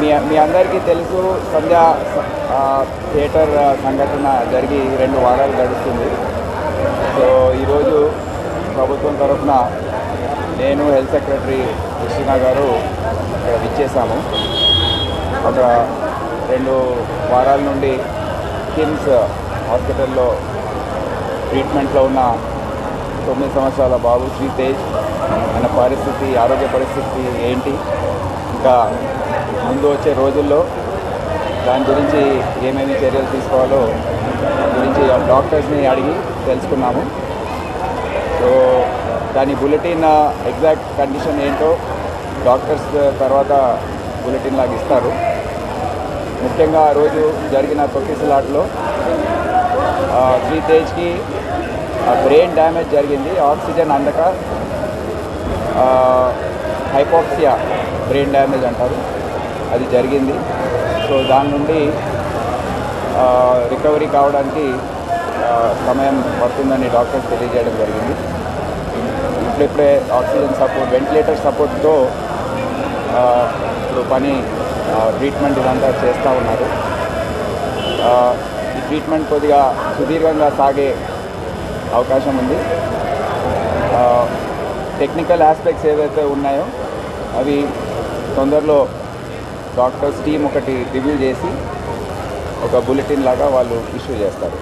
మీ అందరికీ తెలుసు, సంధ్య థియేటర్ సంఘటన జరిగి 2 వారాలు గడుస్తుంది. సో ఈరోజు ప్రభుత్వం తరఫున నేను, హెల్త్ సెక్రటరీ కృష్ణ గారు ఇక్కడ విచ్చేసాము. ఒక 2 వారాల నుండి కిమ్స్ హాస్పిటల్లో ట్రీట్మెంట్లో ఉన్న 9 సంవత్సరాల బాబు శ్రీతేజ్, ఆయన పరిస్థితి, ఆరోగ్య పరిస్థితి ఏంటి, ఇంకా ముందు వచ్చే రోజుల్లో దాని గురించి ఏమేమి చర్యలు తీసుకోవాలో గురించి డాక్టర్స్ని అడిగి తెలుసుకున్నాము. సో దాని బులెటిన్ ఎగ్జాక్ట్ కండిషన్ ఏంటో డాక్టర్స్ తర్వాత బులెటిన్ లాగా ఇస్తారు. ముఖ్యంగా ఆ రోజు జరిగిన తొక్కిసలాట్లో శ్రీతేజ్కి బ్రెయిన్ డ్యామేజ్ జరిగింది. ఆక్సిజన్ అందక హైపోక్సియా బ్రెయిన్ డ్యామేజ్ అంటారు, అది జరిగింది. సో దాని నుండి రికవరీ కావడానికి సమయం పడుతుందని డాక్టర్స్ తెలియజేయడం జరిగింది. ఇప్పుడే ఆక్సిజన్ సపోర్ట్, వెంటిలేటర్ సపోర్ట్తో ఇప్పుడు ట్రీట్మెంట్ ఇదంతా చేస్తూ ఉన్నారు. ఈ ట్రీట్మెంట్ కొద్దిగా సుదీర్ఘంగా సాగే అవకాశం ఉంది. టెక్నికల్ ఆస్పెక్ట్స్ ఏవైతే ఉన్నాయో అవి తొందరలో డాక్టర్స్ టీం ఒకటి రివ్యూ చేసి ఒక బులెటిన్ లాగా వాళ్ళు ఇష్యూ చేస్తారు.